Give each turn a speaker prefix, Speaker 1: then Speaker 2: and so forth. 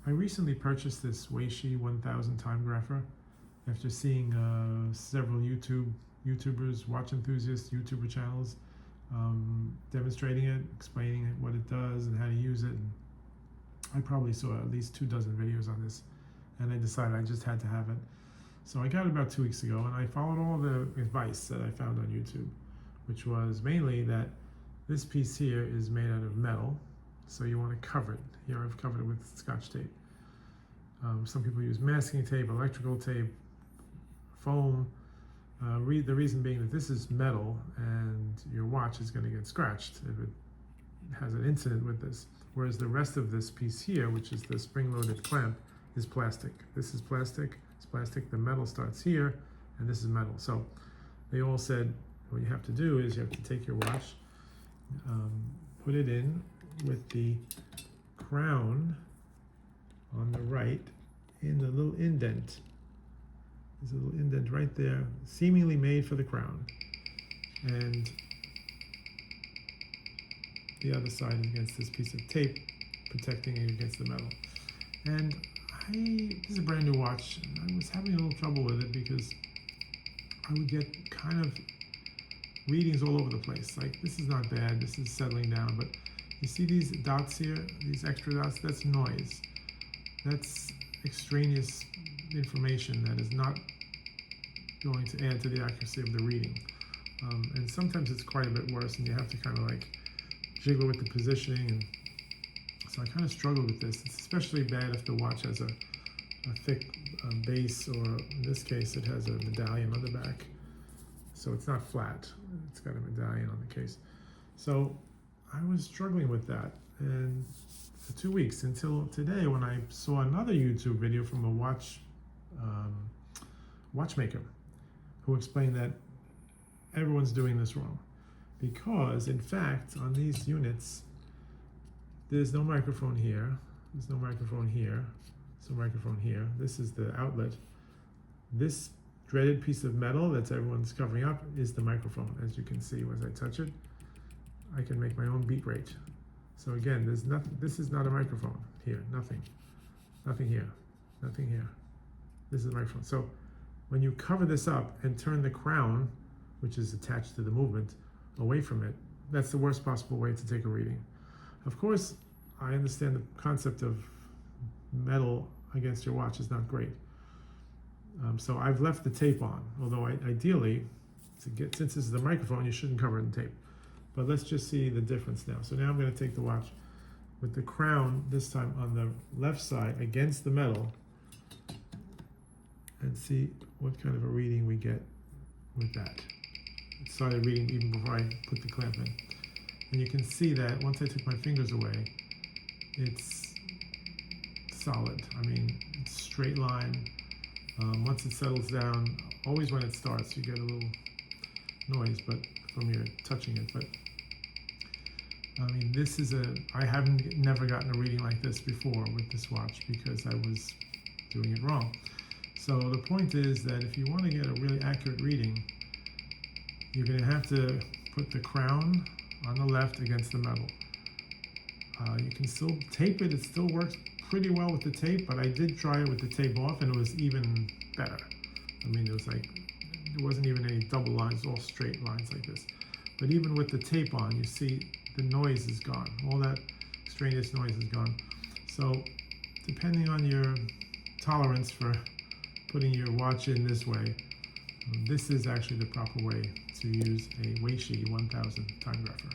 Speaker 1: I recently purchased this Weishi 1000 Timegrapher after seeing several YouTubers, watch enthusiasts, YouTuber channels demonstrating it, explaining what it does and how to use it. And I probably saw at least 24 videos on this, and I decided I just had to have it. So I got it about 2 weeks ago, and I followed all the advice that I found on YouTube, which was mainly that this piece here is made out of metal, so you want to cover it. Here I've covered it with Scotch tape. Some people use masking tape, electrical tape, foam. The reason being that this is metal and your watch is going to get scratched if it has an incident with this. Whereas the rest of this piece here, which is the spring-loaded clamp, is plastic. This is plastic, it's plastic. The metal starts here, and this is metal. So they all said what you have to do is you have to take your watch, put it in with the crown on the right in the little indent. There's a little indent right there, seemingly made for the crown. And the other side is against this piece of tape, protecting it against the metal. And this is a brand new watch. I was having a little trouble with it because I would get kind of readings all over the place. Like, this is not bad, this is settling down, but you see these dots here, these extra dots, that's noise. That's extraneous information that is not going to add to the accuracy of the reading. And sometimes it's quite a bit worse, and you have to kind of like jiggle with the positioning. And so I kind of struggle with this. It's especially bad if the watch has a thick base, or in this case it has a medallion on the back. So it's not flat, it's got a medallion on the case. So I was struggling with that, and for 2 weeks, until today when I saw another YouTube video from a watchmaker who explained that everyone's doing this wrong. Because in fact, on these units, there's no microphone here, there's no microphone here, there's no microphone here. This is the outlet. This dreaded piece of metal that everyone's covering up is the microphone. As you can see, as I touch it, I can make my own beat rate. So again, there's nothing. This is not a microphone here. Nothing here, nothing here. This is a microphone. So when you cover this up and turn the crown, which is attached to the movement, away from it, that's the worst possible way to take a reading. Of course, I understand the concept of metal against your watch is not great. So I've left the tape on, although ideally, since this is the microphone, you shouldn't cover it in tape. But let's just see the difference now. So now I'm going to take the watch with the crown, this time on the left side against the metal, and see what kind of a reading we get with that. It started reading even before I put the clamp in. And you can see that once I took my fingers away, it's solid. I mean, it's straight line. Once it settles down, always when it starts, you get a little noise, but from your touching it. But I mean, this is I haven't never gotten a reading like this before with this watch because I was doing it wrong. So the point is that if you want to get a really accurate reading, you're going to have to put the crown on the left against the metal. You can still tape it. It still works pretty well with the tape, but I did try it with the tape off, and it was even better. I mean, there wasn't even any double lines, all straight lines like this. But even with the tape on, you see the noise is gone. All that extraneous noise is gone. So depending on your tolerance for putting your watch in this way, this is actually the proper way to use a Weishi 1000 Timegrapher.